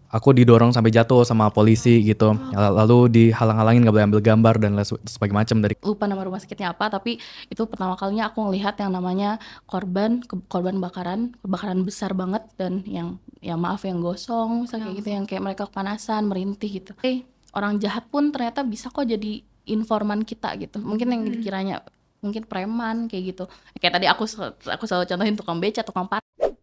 aku didorong sampai jatuh sama polisi gitu. Lalu dihalang-halangin nggak boleh ambil gambar dan sebagainya macam dari. Lupa nama rumah sakitnya apa, tapi itu pertama kalinya aku ngelihat yang namanya korban kebakaran besar banget, dan yang ya maaf yang gosong misalnya kayak gitu, yang kayak mereka kepanasan merintih gitu. Orang jahat pun ternyata bisa kok jadi informan kita gitu. Mungkin yang dikiranya mungkin preman kayak gitu, kayak tadi aku selalu contohin tukang beca, tukang parkir.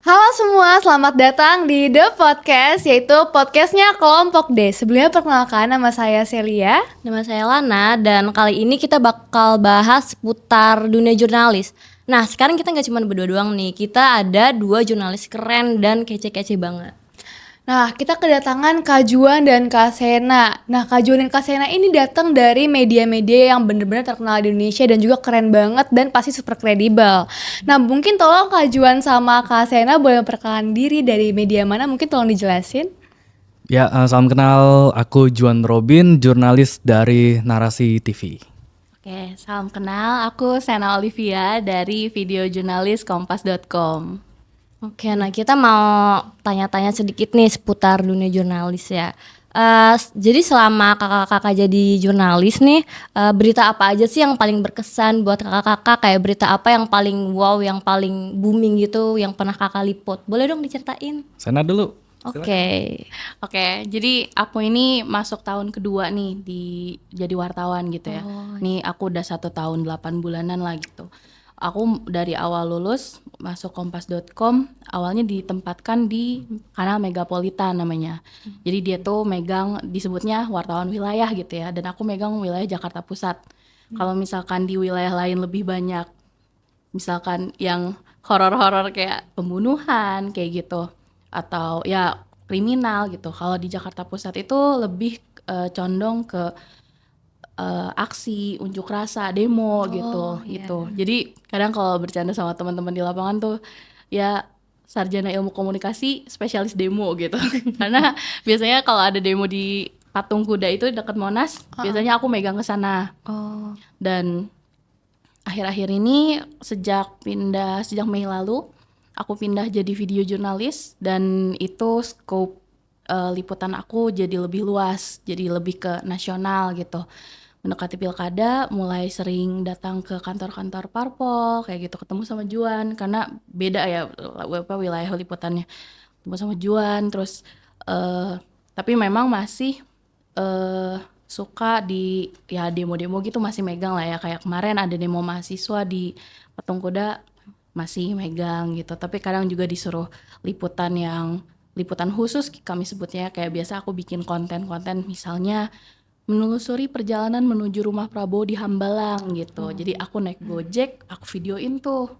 Halo semua, selamat datang di The Podcast, yaitu podcastnya Kelompok D. Sebelumnya perkenalkan, nama saya Celia. Nama saya Lana, dan kali ini kita bakal bahas seputar dunia jurnalis. Nah, sekarang kita nggak cuma berdua doang nih, kita ada 2 jurnalis keren dan kece-kece banget. Nah, kita kedatangan Kak Juan dan Kak Sena. Nah, Kak Juan dan Kak Sena ini datang dari media-media yang benar-benar terkenal di Indonesia dan juga keren banget dan pasti super kredibel. Nah, mungkin tolong Kak Juan sama Kak Sena boleh memperkenalkan diri dari media mana, mungkin tolong dijelasin. Ya, salam kenal, aku Juan Robin, jurnalis dari Narasi TV. Oke, salam kenal, aku Sena Olivia dari video jurnalis kompas.com. Oke, nah kita mau tanya-tanya sedikit nih seputar dunia jurnalis ya. Jadi selama kakak-kakak jadi jurnalis nih, berita apa aja sih yang paling berkesan buat kakak-kakak? Kayak berita apa yang paling wow, yang paling booming gitu, yang pernah kakak liput? Boleh dong diceritain? Sena dulu. Oke, jadi aku ini masuk tahun kedua nih jadi wartawan gitu ya. Nih aku udah 1 tahun 8 bulanan lah gitu. Aku dari awal lulus masuk kompas.com, awalnya ditempatkan di kanal Megapolitan namanya. Jadi dia tuh megang, disebutnya wartawan wilayah gitu ya, dan aku megang wilayah Jakarta Pusat. Kalau misalkan di wilayah lain lebih banyak, misalkan yang horor-horor kayak pembunuhan kayak gitu, atau ya kriminal gitu. Kalau di Jakarta Pusat itu lebih condong ke aksi, unjuk rasa, demo gitu. Jadi kadang kalau bercanda sama teman-teman di lapangan tuh ya sarjana ilmu komunikasi spesialis demo gitu. Karena biasanya kalau ada demo di Patung Kuda itu dekat Monas, biasanya aku megang ke sana. Dan akhir-akhir ini sejak Mei lalu aku pindah jadi video jurnalis, dan itu scope liputan aku jadi lebih luas, jadi lebih ke nasional gitu. Mendekati pilkada mulai sering datang ke kantor-kantor parpol kayak gitu, ketemu sama Juan karena beda ya wilayah liputannya, ketemu sama Juan terus tapi memang masih suka di ya demo-demo gitu, masih megang lah ya, kayak kemarin ada demo mahasiswa di Patung Kuda masih megang gitu, tapi kadang juga disuruh liputan khusus kami sebutnya, kayak biasa aku bikin konten-konten misalnya menelusuri perjalanan menuju rumah Prabowo di Hambalang gitu. Jadi aku naik Gojek, aku videoin tuh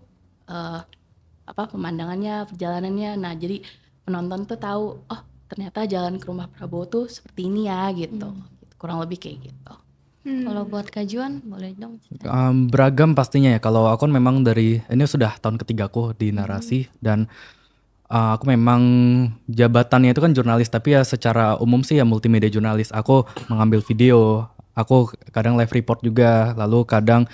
pemandangannya, perjalanannya. Nah, jadi penonton tuh tahu, oh ternyata jalan ke rumah Prabowo tuh seperti ini ya gitu. Kurang lebih kayak gitu. Kalau buat Kak Juan, boleh dong ceritain. Beragam pastinya ya. Kalau aku kan memang ini sudah tahun ketigaku di Narasi, dan aku memang jabatannya itu kan jurnalis, tapi ya secara umum sih ya multimedia jurnalis. Aku mengambil video, aku kadang live report juga, lalu kadang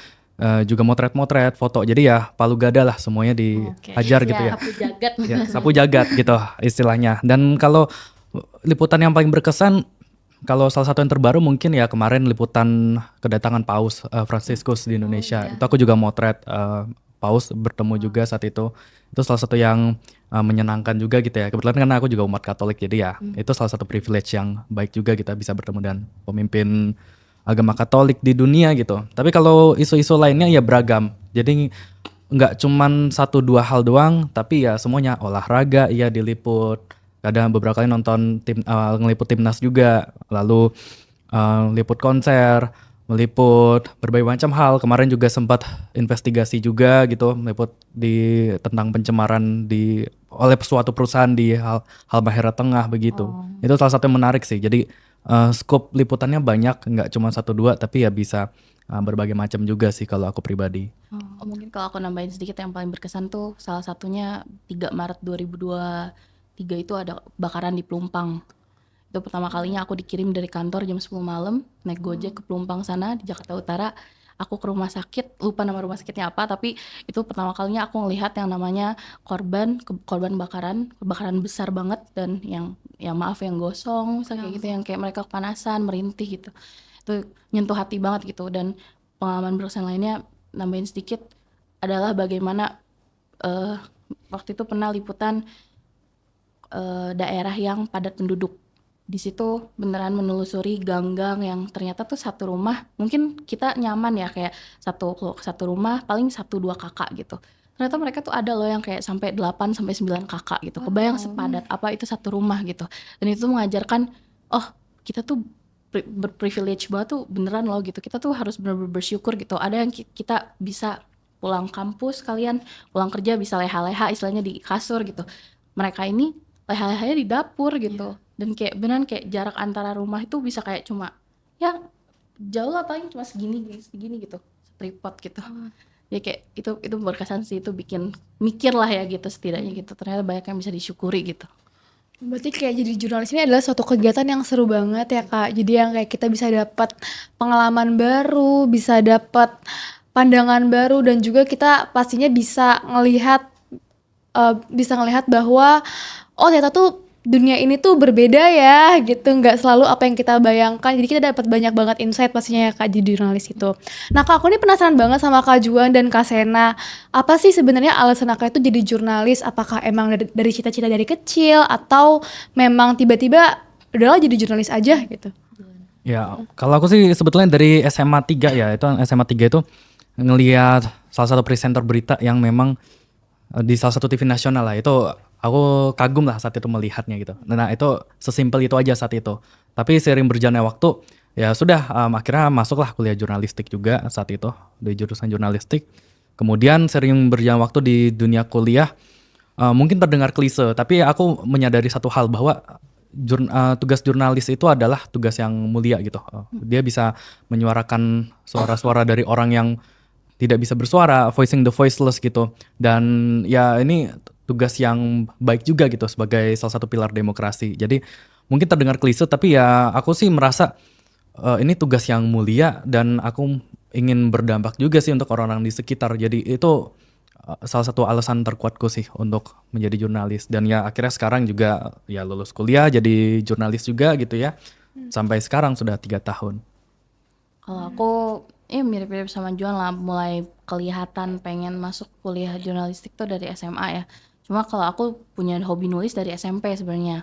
juga motret foto. Jadi ya palu gada lah, semuanya dihajar gitu ya. Sapu jagat. Ya, sapu jagat gitu istilahnya. Dan kalau liputan yang paling berkesan, kalau salah satu yang terbaru mungkin ya kemarin liputan kedatangan Paus Franciscus di Indonesia. Itu aku juga motret Paus bertemu juga saat itu. Itu salah satu yang menyenangkan juga gitu ya. Kebetulan karena aku juga umat Katolik, jadi ya itu salah satu privilege yang baik juga kita bisa bertemu dengan pemimpin agama Katolik di dunia gitu. Tapi kalau isu-isu lainnya ya beragam. Jadi nggak cuman 1-2 hal doang, tapi ya semuanya. Olahraga ya diliput. Kadang beberapa kali nonton ngeliput timnas juga. Lalu liput konser, meliput berbagai macam hal. Kemarin juga sempat investigasi juga gitu, meliput tentang pencemaran di oleh suatu perusahaan di Halmahera Tengah begitu. Itu salah satu yang menarik sih. Jadi scope liputannya banyak, nggak cuma 1-2 tapi ya bisa berbagai macam juga sih kalau aku pribadi. Oh, mungkin kalau aku nambahin sedikit yang paling berkesan tuh salah satunya 3 Maret 2023 itu ada bakaran di Pelumpang. Itu pertama kalinya aku dikirim dari kantor jam 10 malam naik Gojek ke Pelumpang sana di Jakarta Utara. Aku ke rumah sakit, lupa nama rumah sakitnya apa, tapi itu pertama kalinya aku ngelihat yang namanya korban kebakaran besar banget dan yang ya maaf yang gosong, misalnya kayak gitu, yang kayak mereka kepanasan, merintih gitu. Itu nyentuh hati banget gitu. Dan pengalaman berkesan lainnya nambahin sedikit adalah bagaimana waktu itu pernah liputan daerah yang padat penduduk. Di situ beneran menelusuri gang-gang yang ternyata tuh satu rumah, mungkin kita nyaman ya kayak satu rumah paling 1-2 kakak gitu. Ternyata mereka tuh ada loh yang kayak sampai 8 sampai 9 kakak gitu. Kebayang sepadat apa itu satu rumah gitu. Dan itu mengajarkan oh, kita tuh berprivilege banget tuh beneran loh gitu. Kita tuh harus bener-bener bersyukur gitu. Ada yang kita bisa pulang kampus, kalian pulang kerja bisa leha-leha istilahnya di kasur gitu. Mereka ini leha-lehanya di dapur gitu. Dan kayak beneran kayak jarak antara rumah itu bisa kayak cuma ya jauh lah paling cuma segini gitu, tripod gitu. Ya kayak itu berkesan sih, itu bikin mikir lah ya gitu setidaknya gitu. Ternyata banyak yang bisa disyukuri gitu. Berarti kayak jadi jurnalis ini adalah suatu kegiatan yang seru banget ya Kak. Jadi yang kayak kita bisa dapat pengalaman baru, bisa dapat pandangan baru, dan juga kita pastinya bisa ngelihat bahwa oh ternyata tuh dunia ini tuh berbeda ya gitu, nggak selalu apa yang kita bayangkan. Jadi kita dapat banyak banget insight pastinya ya Kak di jurnalis itu. Nah Kak, aku nih penasaran banget sama Kak Juan dan Kak Sena. Apa sih sebenarnya alasan Kak itu jadi jurnalis? Apakah emang dari cita-cita dari kecil atau memang tiba-tiba udahlah jadi jurnalis aja gitu? Ya, kalau aku sih sebetulnya dari SMA 3 ya, itu SMA 3 itu ngelihat salah satu presenter berita yang memang di salah satu TV nasional lah, itu aku kagum lah saat itu melihatnya gitu. Nah itu sesimpel itu aja saat itu. Tapi seiring berjalannya waktu, ya sudah akhirnya masuklah kuliah jurnalistik juga saat itu di jurusan jurnalistik. Kemudian sering berjalan waktu di dunia kuliah, mungkin terdengar klise, tapi aku menyadari satu hal bahwa tugas jurnalis itu adalah tugas yang mulia gitu. Dia bisa menyuarakan suara-suara dari orang yang tidak bisa bersuara, voicing the voiceless gitu. Dan ya ini tugas yang baik juga gitu sebagai salah satu pilar demokrasi. Jadi mungkin terdengar klise tapi ya aku sih merasa ini tugas yang mulia dan aku ingin berdampak juga sih untuk orang-orang di sekitar. Jadi itu salah satu alasan terkuatku sih untuk menjadi jurnalis. Dan ya akhirnya sekarang juga ya lulus kuliah jadi jurnalis juga gitu ya. Sampai sekarang sudah 3 tahun. Kalau aku mirip-mirip sama Juan lah, mulai kelihatan pengen masuk kuliah jurnalistik tuh dari SMA ya. Cuma kalau aku punya hobi nulis dari SMP sebenarnya.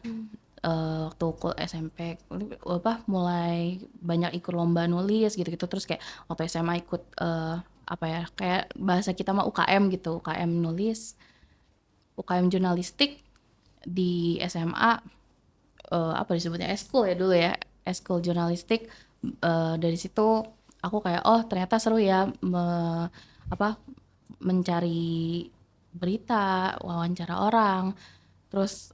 Waktu SMP mulai banyak ikut lomba nulis gitu-gitu, terus kayak waktu SMA ikut kayak bahasa kita mah UKM gitu, UKM nulis, UKM jurnalistik. Di SMA disebutnya eskul ya dulu ya, eskul jurnalistik. Dari situ aku kayak oh ternyata seru ya mencari berita, wawancara orang, terus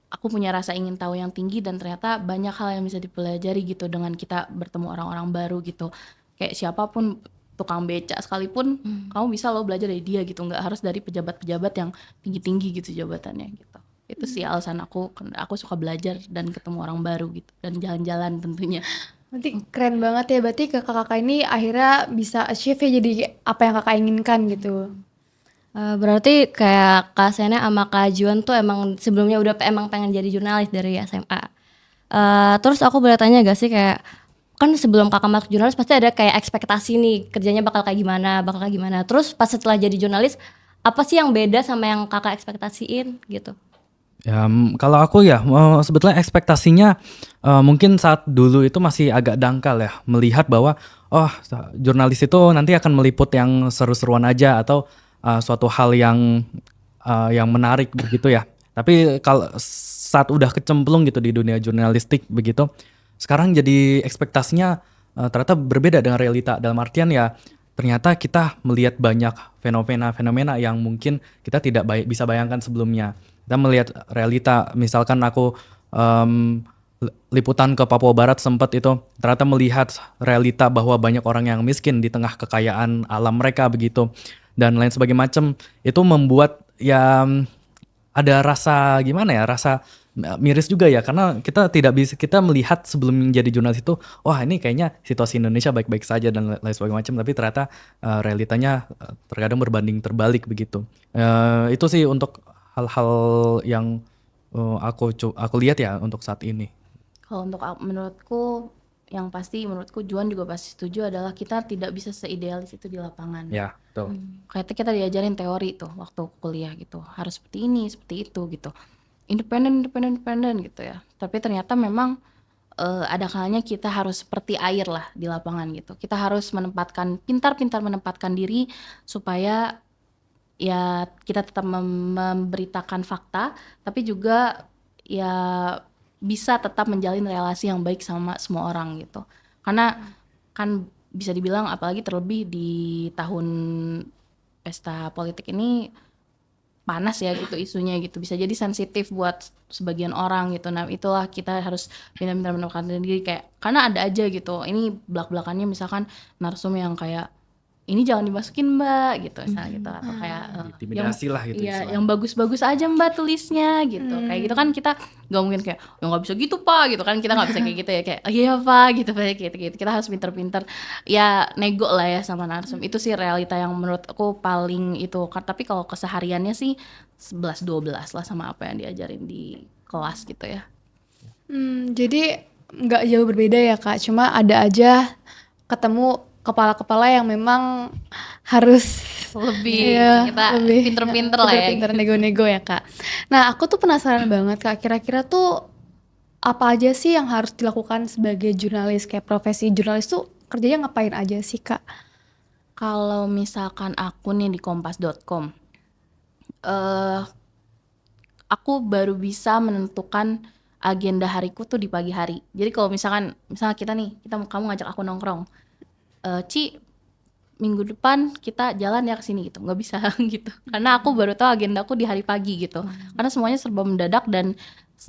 aku punya rasa ingin tahu yang tinggi dan ternyata banyak hal yang bisa dipelajari gitu dengan kita bertemu orang-orang baru gitu. Kayak siapapun, tukang beca sekalipun kamu bisa loh belajar dari dia gitu, nggak harus dari pejabat-pejabat yang tinggi-tinggi gitu jabatannya gitu. Itu sih alasan aku suka belajar dan ketemu orang baru gitu, dan jalan-jalan tentunya. Nanti keren banget ya, berarti kakak-kakak ini akhirnya bisa achieve ya jadi apa yang kakak inginkan gitu. Berarti kayak Kak Sena sama Kak Juan tuh emang sebelumnya udah emang pengen jadi jurnalis dari SMA. Terus aku boleh tanya gak sih, kayak kan sebelum kakak masuk jurnalis pasti ada kayak ekspektasi nih kerjanya bakal kayak gimana. Terus pas setelah jadi jurnalis, apa sih yang beda sama yang kakak ekspektasiin gitu? Ya, kalau aku ya sebetulnya ekspektasinya mungkin saat dulu itu masih agak dangkal ya, melihat bahwa jurnalis itu nanti akan meliput yang seru-seruan aja atau suatu hal yang menarik begitu ya. Tapi kalau saat udah kecemplung gitu di dunia jurnalistik begitu, sekarang jadi ekspektasinya ternyata berbeda dengan realita. Dalam artian ya ternyata kita melihat banyak fenomena-fenomena yang mungkin kita tidak bisa bayangkan sebelumnya. Kita melihat realita, misalkan aku liputan ke Papua Barat sempat itu, ternyata melihat realita bahwa banyak orang yang miskin di tengah kekayaan alam mereka begitu, dan lain sebagainya macam. Itu membuat ya ada rasa gimana ya, rasa miris juga ya, karena kita tidak bisa, kita melihat sebelum menjadi jurnalis itu, wah ini kayaknya situasi Indonesia baik-baik saja dan lain sebagainya macam, tapi ternyata realitanya terkadang berbanding terbalik begitu. Itu sih untuk hal-hal yang aku lihat ya untuk saat ini. Kalau untuk menurutku, yang pasti menurutku Juan juga pasti setuju adalah kita tidak bisa seidealis itu di lapangan. Ya, betul. Kayak kita diajarin teori tuh waktu kuliah gitu, harus seperti ini, seperti itu gitu. Independen gitu ya. Tapi ternyata memang ada kalanya kita harus seperti air lah di lapangan gitu. Kita harus pintar-pintar menempatkan diri supaya ya kita tetap memberitakan fakta, tapi juga ya bisa tetap menjalin relasi yang baik sama semua orang gitu. Karena kan bisa dibilang apalagi terlebih di tahun pesta politik ini panas ya gitu isunya gitu, bisa jadi sensitif buat sebagian orang gitu. Nah itulah kita harus benar-benar menempatkan diri, kayak karena ada aja gitu ini belak-belakannya misalkan narsum yang kayak ini jangan dimasukin mbak gitu misalnya gitu, atau kayak Intimidasi lah gitu iya, istilahnya. yang bagus-bagus aja mbak tulisnya gitu. Kayak gitu kan kita nggak mungkin kayak ya nggak bisa gitu pak gitu kan, kita nggak bisa kayak gitu ya, kayak iya pak gitu kayak gitu. Kita harus pinter-pinter ya nego lah ya sama narsum. Itu sih realita yang menurut aku paling itu. Tapi kalau kesehariannya sih 11-12 lah sama apa yang diajarin di kelas gitu ya. Jadi nggak jauh berbeda ya Kak, cuma ada aja ketemu kepala-kepala yang memang harus Lebih iya, kita lebih pinter-pinter lah ya. pinter-pinter nego-nego ya Kak. Nah aku tuh penasaran banget Kak, kira-kira tuh apa aja sih yang harus dilakukan sebagai jurnalis, kayak profesi jurnalis tuh kerjanya ngapain aja sih Kak? Kalau misalkan aku nih di kompas.com, aku baru bisa menentukan agenda hariku tuh di pagi hari. Jadi kalau misalnya kamu ngajak aku nongkrong, Ci minggu depan kita jalan ya ke sini gitu, nggak bisa gitu, karena aku baru tahu agendaku di hari pagi gitu. Karena semuanya serba mendadak, dan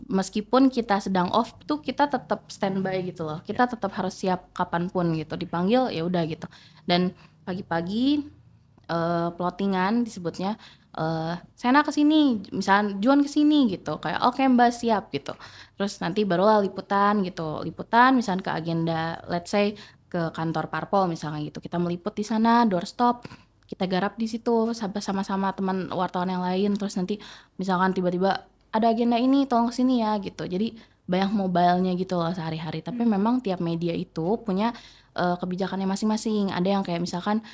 meskipun kita sedang off tuh kita tetap standby gitu loh, kita tetap harus siap kapanpun gitu, dipanggil ya udah gitu. Dan pagi-pagi plottingan disebutnya, Sena kesini, misalnya Juan kesini gitu, kayak oke mbak siap gitu. Terus nanti barulah liputan gitu, misalnya ke agenda, let's say ke kantor parpol misalnya gitu, kita meliput di sana, doorstop, kita garap di situ sama-sama teman wartawan yang lain. Terus nanti misalkan tiba-tiba ada agenda ini, tolong kesini ya gitu. Jadi banyak mobilenya gitu loh sehari-hari. Tapi memang tiap media itu punya kebijakannya masing-masing. Ada yang kayak misalkan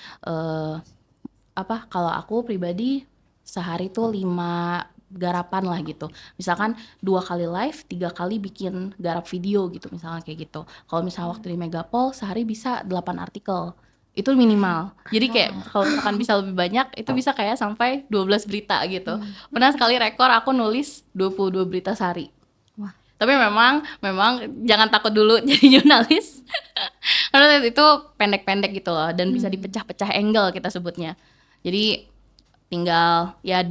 kalau aku pribadi sehari tuh 5 garapan lah gitu. Misalkan 2 kali live, 3 kali bikin garap video gitu misalnya kayak gitu. Kalau misalnya waktu di Megapol sehari bisa 8 artikel. Itu minimal. Jadi kayak kalau misalkan bisa lebih banyak, itu bisa kayak sampai 12 berita gitu. Pernah sekali rekor aku nulis 22 berita sehari. Wah. Tapi memang jangan takut dulu jadi jurnalis. Karena itu pendek-pendek gitu loh, dan bisa dipecah-pecah angle kita sebutnya. Jadi tinggal ya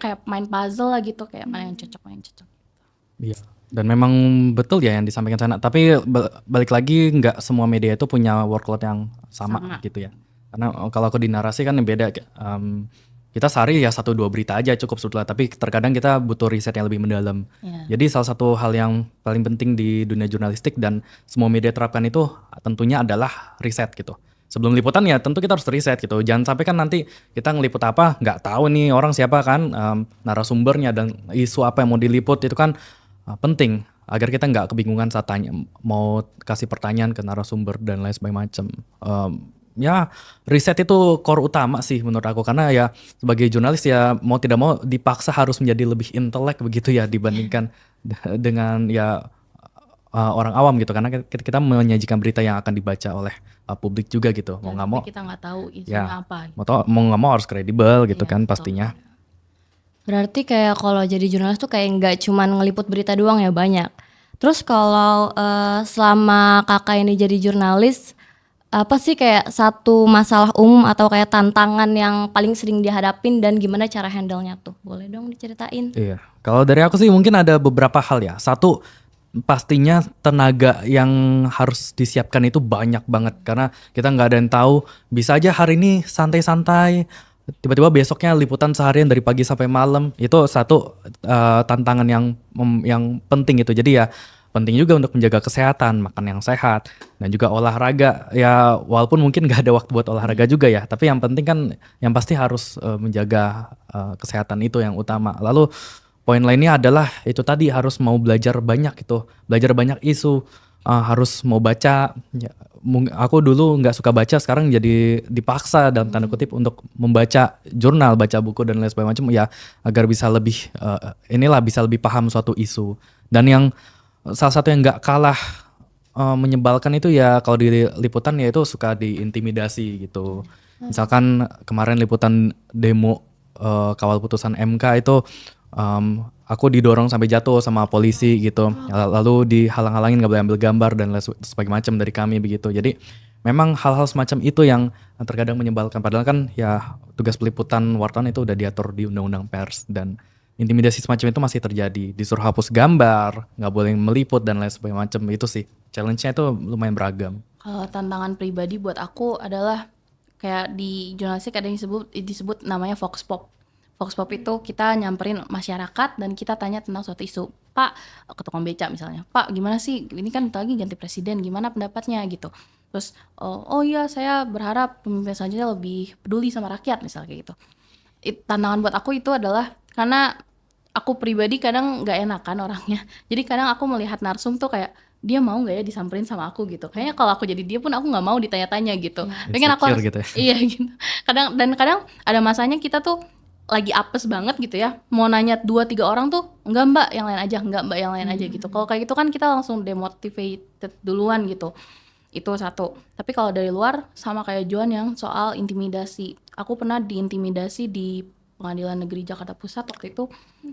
kayak main puzzle lah gitu, kayak mana yang cocok. Iya. Dan memang betul ya yang disampaikan Sana. Tapi balik lagi nggak semua media itu punya workload yang sama gitu ya. Karena kalau aku di narasi kan beda. Kita sehari ya 1-2 berita aja cukup sebetulnya. Tapi terkadang kita butuh riset yang lebih mendalam. Jadi salah satu hal yang paling penting di dunia jurnalistik dan semua media terapkan itu tentunya adalah riset gitu. Sebelum liputan ya tentu kita harus riset gitu. Jangan sampai kan nanti kita ngeliput apa nggak tahu nih orang siapa kan, narasumbernya dan isu apa yang mau diliput itu kan penting agar kita nggak kebingungan saat mau kasih pertanyaan ke narasumber dan lain sebagainya macam. Ya riset itu core utama sih menurut aku, karena ya sebagai jurnalis ya mau tidak mau dipaksa harus menjadi lebih intelek begitu ya dibandingkan dengan ya orang awam gitu, karena kita menyajikan berita yang akan dibaca oleh publik juga gitu. Mau nggak mau kita nggak tahu isunya apa. mau nggak mau harus kredibel gitu kan Betul. pastinya. Berarti kayak kalau jadi jurnalis tuh kayak nggak cuman ngeliput berita doang ya, banyak. Terus kalau selama kakak ini jadi jurnalis, apa sih kayak satu masalah umum atau kayak tantangan yang paling sering dihadapin dan gimana cara handle-nya tuh? Boleh dong diceritain? Iya, kalau dari aku sih mungkin ada beberapa hal ya. Satu, pastinya tenaga yang harus disiapkan itu banyak banget karena kita nggak ada yang tahu. Bisa aja hari ini santai-santai, tiba-tiba besoknya liputan seharian dari pagi sampai malam. Itu satu tantangan yang penting itu. Jadi ya penting juga untuk menjaga kesehatan, makan yang sehat, dan juga olahraga. Ya walaupun mungkin nggak ada waktu buat olahraga juga ya, tapi yang penting kan yang pasti harus menjaga kesehatan itu yang utama. Lalu poin lainnya adalah itu tadi harus mau belajar banyak gitu, belajar banyak isu, harus mau baca. Ya, aku dulu nggak suka baca, sekarang jadi dipaksa dalam tanda kutip untuk membaca jurnal, baca buku dan lain sebagainya macam ya agar bisa lebih bisa lebih paham suatu isu. Dan yang salah satu yang nggak kalah menyebalkan itu ya kalau di liputan ya itu suka diintimidasi gitu. Misalkan kemarin liputan demo kawal putusan MK itu aku didorong sampai jatuh sama polisi gitu. Lalu dihalang-halangin nggak boleh ambil gambar dan lain sebagainya macam dari kami begitu. Jadi memang hal-hal semacam itu yang terkadang menyebalkan. Padahal kan ya tugas peliputan wartawan itu udah diatur di Undang-Undang Pers dan intimidasi semacam itu masih terjadi, disuruh hapus gambar, nggak boleh meliput dan lain sebagainya macam. Itu sih challenge-nya itu lumayan beragam. Kalau tantangan pribadi buat aku adalah kayak di jurnalistik ada yang disebut namanya Vox Pop. Vox Pop itu kita nyamperin masyarakat dan kita tanya tentang suatu isu. Pak, ke tukang beca misalnya, Pak gimana sih, ini kan bentar lagi ganti presiden, gimana pendapatnya gitu. Terus, oh iya saya berharap pemimpin selanjutnya lebih peduli sama rakyat misalnya kayak gitu. Tantangan buat aku itu adalah karena aku pribadi kadang nggak enakan orangnya. Jadi kadang aku melihat narsum tuh kayak dia mau nggak ya disamperin sama aku gitu. Kayaknya kalau aku jadi dia pun aku nggak mau ditanya-tanya gitu. Pengen aku harus, Insecure gitu ya. iya gitu. Kadang ada masanya kita tuh lagi apes banget gitu ya. Mau nanya 2-3 orang tuh enggak mbak yang lain aja, enggak mbak yang lain aja gitu. Kalau kayak gitu kan kita langsung demotivated duluan gitu. Itu satu. Tapi kalau dari luar sama kayak Joan yang soal intimidasi. Aku pernah diintimidasi di Pengadilan Negeri Jakarta Pusat waktu itu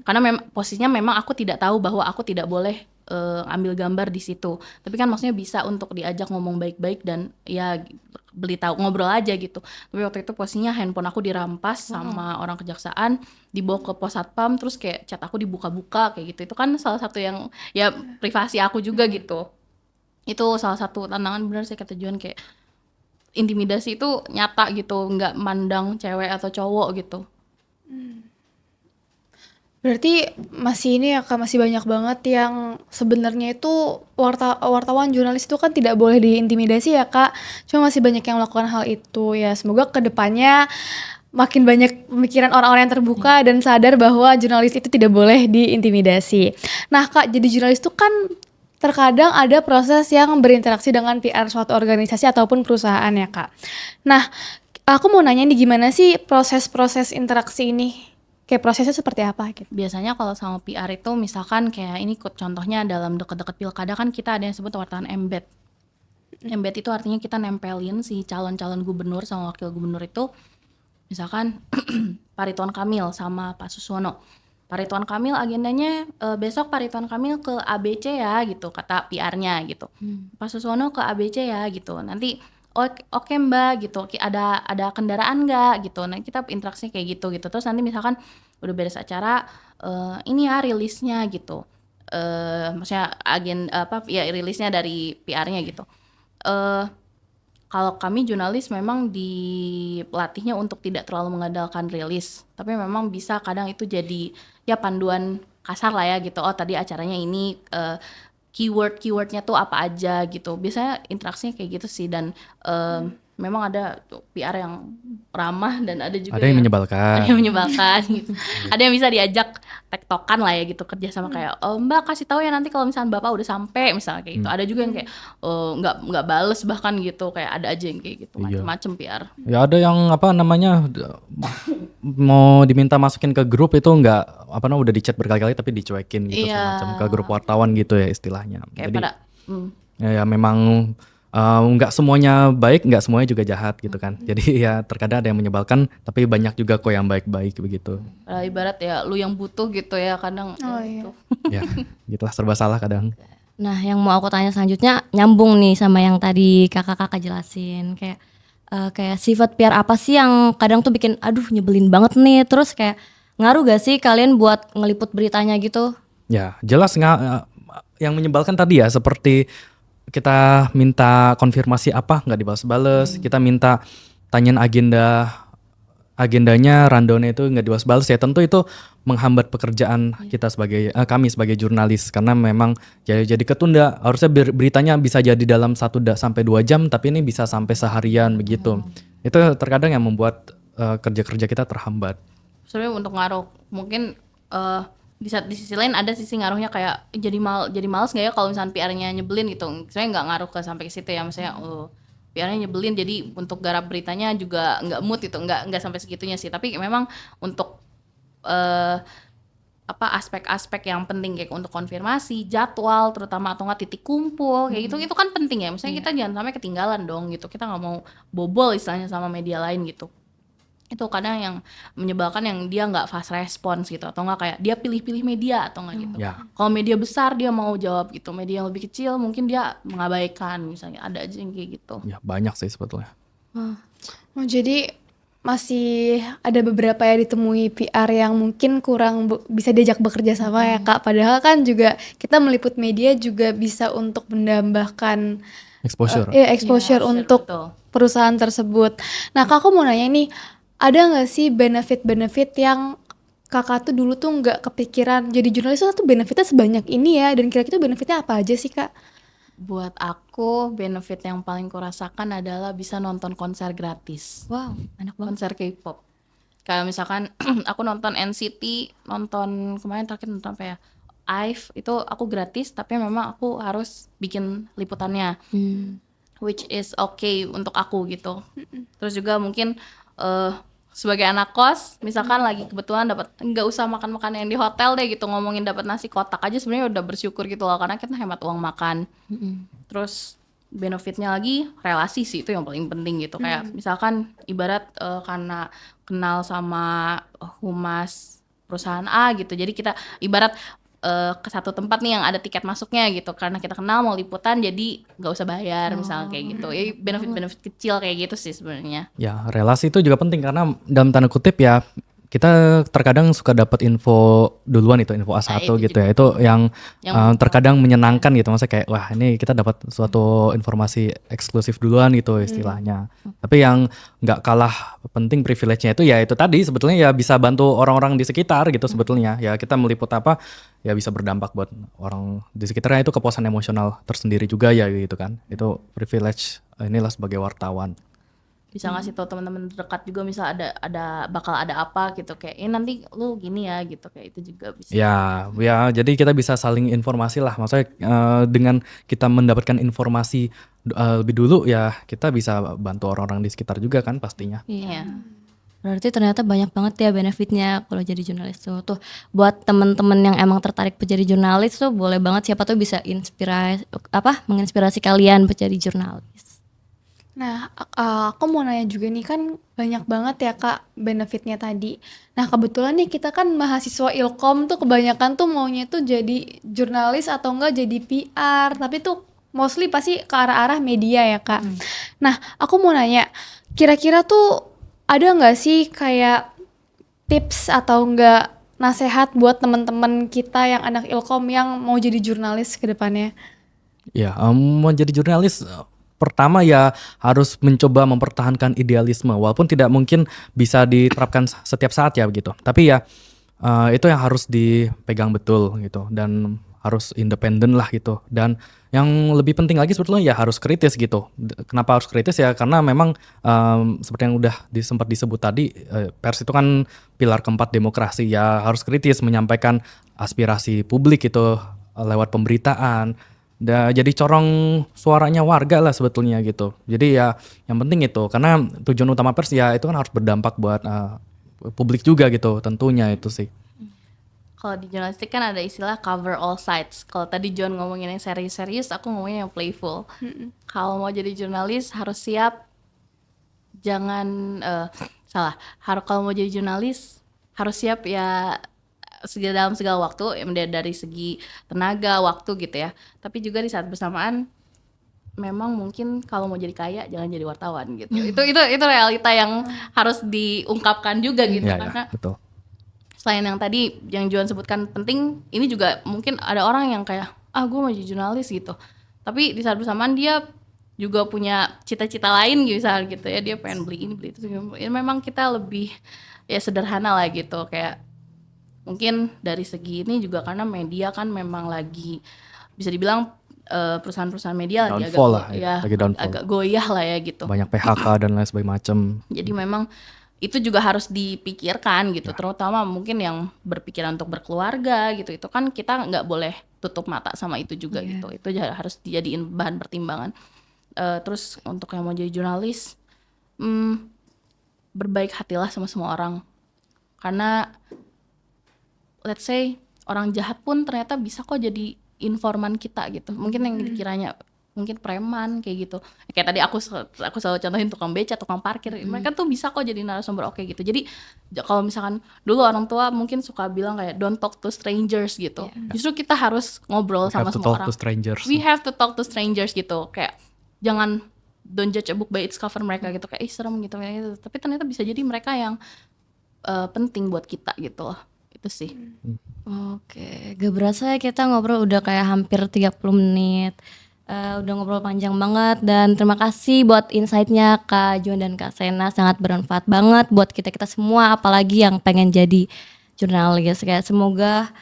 karena posisinya memang aku tidak tahu bahwa aku tidak boleh ambil gambar di situ. Tapi kan maksudnya bisa untuk diajak ngomong baik-baik dan ya beli tahu ngobrol aja gitu. Tapi waktu itu posisinya handphone aku dirampas sama orang kejaksaan, dibawa ke pos satpam, terus kayak chat aku dibuka-buka kayak gitu. Itu kan salah satu yang ya privasi aku juga gitu. Itu salah satu tantangan benar sih kata Juan, kayak intimidasi itu nyata gitu, nggak mandang cewek atau cowok gitu. Berarti masih ini ya Kak, masih banyak banget yang sebenarnya itu wartawan jurnalis itu kan tidak boleh diintimidasi ya Kak. Cuma masih banyak yang melakukan hal itu ya. Semoga kedepannya makin banyak pemikiran orang-orang yang terbuka dan sadar bahwa jurnalis itu tidak boleh diintimidasi. Nah Kak, jadi jurnalis itu kan terkadang ada proses yang berinteraksi dengan PR suatu organisasi ataupun perusahaan ya Kak. Nah, aku mau nanya nih gimana sih proses-proses interaksi ini? Kayak prosesnya seperti apa gitu? Biasanya kalau sama PR itu misalkan kayak ini contohnya dalam deket-deket pilkada kan kita ada yang sebut wartawan embed. Embed itu artinya kita nempelin si calon-calon gubernur sama wakil gubernur itu. Misalkan Pak Ridwan Kamil sama Pak Suswono. Pak Ridwan Kamil agendanya besok Pak Ridwan Kamil ke ABC ya gitu, kata PR-nya gitu. Pak Suswono ke ABC ya gitu. Nanti oke mbak gitu, ada kendaraan nggak gitu. Nah kita interaksi kayak gitu. Terus nanti misalkan udah beres acara, ini ya rilisnya gitu. Maksudnya rilisnya dari PR-nya gitu. Kalau kami jurnalis memang dilatihnya untuk tidak terlalu mengandalkan rilis, tapi memang bisa kadang itu jadi ya panduan kasar lah ya gitu. Oh tadi acaranya ini keywordnya tuh apa aja gitu. Biasanya interaksinya kayak gitu sih, dan memang ada PR yang ramah dan ada juga Ada yang menyebalkan. Ada yang menyebalkan gitu. Ada yang bisa diajak tektokan lah ya gitu, kerja sama kayak mbak kasih tahu ya nanti kalau misalnya bapak udah sampai misalnya kayak gitu. Ada juga yang kayak nggak bales bahkan gitu, kayak ada aja yang kayak gitu. Iya. Macem-macem PR. Ya ada yang mau diminta masukin ke grup itu udah dicat berkali-kali tapi dicuekin gitu, Iya. semacam ke grup wartawan gitu ya istilahnya. Kayak Jadi pada ya memang nggak semuanya baik, nggak semuanya juga jahat gitu kan. Jadi ya terkadang ada yang menyebalkan, tapi banyak juga kok yang baik-baik begitu. ibarat ya lu yang butuh gitu ya kadang. Oh, iya. Ya gitulah, serba salah kadang. Nah, yang mau aku tanya selanjutnya nyambung nih sama yang tadi kakak-kakak jelasin. Kayak sifat PR apa sih yang kadang tuh bikin aduh nyebelin banget nih. Terus kayak ngaruh gak sih kalian buat ngeliput beritanya gitu? Ya, jelas yang menyebalkan tadi ya seperti kita minta konfirmasi apa nggak dibalas-balas, kita minta tanyain agendanya rundown-nya itu nggak dibalas-balas ya, tentu itu menghambat pekerjaan kita sebagai kami sebagai jurnalis karena memang jadi ketunda. Harusnya beritanya bisa jadi dalam 1 sampai 2 jam, tapi ini bisa sampai seharian begitu. Itu terkadang yang membuat kerja-kerja kita terhambat. Sebenarnya untuk ngaruh mungkin di sisi lain ada sisi ngaruhnya kayak jadi males nggak ya kalau misalnya PR-nya nyebelin gitu. Sebenarnya nggak ngaruh sampai ke situ ya, misalnya PR-nya nyebelin jadi untuk garap beritanya juga nggak mood gitu, nggak sampai segitunya sih. Tapi memang untuk aspek-aspek yang penting kayak untuk konfirmasi jadwal terutama atau nggak titik kumpul kayak gitu, itu kan penting ya. Misalnya kita jangan sampai ketinggalan dong gitu, kita nggak mau bobol istilahnya sama media lain gitu. Itu kadang yang menyebalkan yang dia nggak fast response gitu, atau nggak kayak dia pilih-pilih media atau nggak gitu. Ya. Kalau media besar dia mau jawab gitu, media yang lebih kecil mungkin dia mengabaikan, misalnya ada aja yang kayak gitu. Ya banyak sih sebetulnya. Oh, jadi masih ada beberapa ya ditemui PR yang mungkin kurang bisa diajak bekerja sama ya Kak. Padahal kan juga kita meliput media juga bisa untuk menambahkan Exposure. exposure untuk Betul. perusahaan tersebut. Nah Kak, aku mau nanya nih, ada nggak sih benefit-benefit yang Kakak tuh dulu tuh nggak kepikiran jadi jurnalis tuh benefitnya sebanyak ini ya, dan kira-kira benefitnya apa aja sih Kak? Buat aku benefit yang paling kurasakan adalah bisa nonton konser gratis. Wow, enak banget. Konser K-pop. Kayak misalkan aku nonton NCT, nonton kemarin terakhir nonton apa ya? IVE itu aku gratis, tapi memang aku harus bikin liputannya, which is okay untuk aku gitu. Terus juga mungkin sebagai anak kos, misalkan lagi kebetulan dapat, nggak usah makan yang di hotel deh gitu, ngomongin dapat nasi kotak aja sebenarnya udah bersyukur gitu loh, karena kita hemat uang makan. Terus benefitnya lagi relasi sih, itu yang paling penting gitu. Kayak misalkan ibarat karena kenal sama humas perusahaan A gitu, jadi kita ibarat ke satu tempat nih yang ada tiket masuknya gitu, karena kita kenal mau liputan jadi nggak usah bayar misalnya kayak gitu. Ya benefit kecil kayak gitu sih sebenarnya. Ya, relasi itu juga penting karena dalam tanda kutip ya kita terkadang suka dapat info duluan, itu info A1 itu gitu ya. Itu yang terkadang menyenangkan gitu. Maksudnya kayak wah ini kita dapat suatu informasi eksklusif duluan gitu istilahnya. Tapi yang nggak kalah penting privilege-nya itu ya itu tadi sebetulnya ya bisa bantu orang-orang di sekitar gitu sebetulnya. Ya kita meliput apa ya bisa berdampak buat orang di sekitarnya, itu kepuasan emosional tersendiri juga ya gitu kan. Itu privilege inilah sebagai wartawan. Bisa ngasih tahu teman-teman dekat juga, misal bakal ada apa gitu, kayak nanti lu gini ya gitu, kayak itu juga bisa. Ya jadi kita bisa saling informasi lah. Maksudnya dengan kita mendapatkan informasi lebih dulu ya kita bisa bantu orang-orang di sekitar juga kan pastinya. Iya. Berarti ternyata banyak banget ya benefitnya kalau jadi jurnalis tuh. Buat temen-temen yang emang tertarik menjadi jurnalis tuh boleh banget, siapa tuh bisa menginspirasi kalian buat jadi jurnalis. Nah, aku mau nanya juga nih, kan banyak banget ya Kak benefitnya tadi. Nah kebetulan nih kita kan mahasiswa Ilkom tuh kebanyakan tuh maunya tuh jadi jurnalis atau enggak jadi PR, tapi tuh mostly pasti ke arah-arah media ya Kak. Nah aku mau nanya, kira-kira tuh ada nggak sih kayak tips atau enggak nasehat buat teman-teman kita yang anak Ilkom yang mau jadi jurnalis ke depannya? Ya mau jadi jurnalis pertama ya harus mencoba mempertahankan idealisme, walaupun tidak mungkin bisa diterapkan setiap saat ya begitu. Tapi ya itu yang harus dipegang betul gitu, dan harus independen lah gitu. Dan yang lebih penting lagi sebetulnya ya harus kritis gitu. Kenapa harus kritis ya? Karena memang seperti yang udah sempat disebut tadi, pers itu kan pilar keempat demokrasi ya, harus kritis menyampaikan aspirasi publik itu lewat pemberitaan. Jadi corong suaranya warga lah sebetulnya gitu. Jadi ya yang penting itu, karena tujuan utama pers ya itu kan harus berdampak buat publik juga gitu, tentunya itu sih. Kalau di jurnalistik kan ada istilah cover all sides. Kalau tadi John ngomongin yang serius-serius, aku ngomongin yang playful. Kalau mau jadi jurnalis harus siap, kalau mau jadi jurnalis harus siap ya dalam segala waktu, dari segi tenaga, waktu gitu ya. Tapi juga di saat bersamaan memang mungkin kalau mau jadi kaya jangan jadi wartawan gitu. Itu realita yang harus diungkapkan juga gitu, Iya, karena betul. selain yang tadi yang Juan sebutkan penting, ini juga mungkin ada orang yang kayak gue mau jadi jurnalis gitu. Tapi di saat bersamaan dia juga punya cita-cita lain misalnya gitu ya, dia pengen beli ini beli itu. Ya, memang kita lebih ya sederhana lah gitu, kayak mungkin dari segi ini juga karena media kan memang lagi bisa dibilang perusahaan-perusahaan media lagi Downfall lah, lagi downfall. agak goyah lah ya gitu. Banyak PHK dan lain sebagainya macam. Jadi memang itu juga harus dipikirkan gitu, terutama mungkin yang berpikiran untuk berkeluarga gitu. Itu kan kita nggak boleh tutup mata sama itu juga gitu. Itu harus dijadiin bahan pertimbangan. Terus untuk yang mau jadi jurnalis, berbaik hatilah sama semua orang. Karena let's say orang jahat pun ternyata bisa kok jadi informan kita gitu. Mungkin yang dikiranya mungkin preman kayak gitu. Kayak tadi aku selalu contohin tukang beca, tukang parkir. Mereka tuh bisa kok jadi narasumber oke gitu. Jadi kalau misalkan dulu orang tua mungkin suka bilang kayak don't talk to strangers gitu. Justru kita harus ngobrol sama semua orang. To strangers. We have to talk to strangers gitu. Kayak jangan don't judge a book by its cover mereka gitu. Kayak serem gitu. Tapi ternyata bisa jadi mereka yang penting buat kita gitu loh. Itu sih. Oke, gak berasa ya kita ngobrol udah kayak hampir 30 menit. Udah ngobrol panjang banget dan terima kasih buat insight-nya Kak Juan dan Kak Sena, sangat bermanfaat banget buat kita-kita semua, apalagi yang pengen jadi jurnalis. Kayak semoga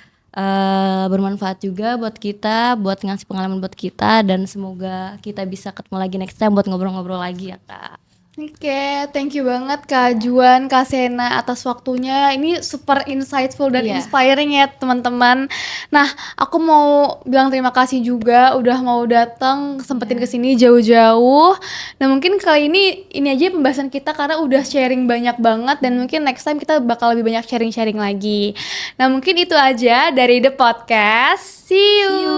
bermanfaat juga buat kita, buat ngasih pengalaman buat kita, dan semoga kita bisa ketemu lagi next time buat ngobrol-ngobrol lagi ya Kak. Oke, thank you banget Kak Juan, Kak Sena atas waktunya. Ini super insightful dan inspiring ya teman-teman. Nah, aku mau bilang terima kasih juga udah mau datang, sempetin kesini jauh-jauh. Nah, mungkin kali ini aja pembahasan kita karena udah sharing banyak banget dan mungkin next time kita bakal lebih banyak sharing-sharing lagi. Nah, mungkin itu aja dari The Podcast. See you.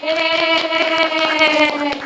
Yeay.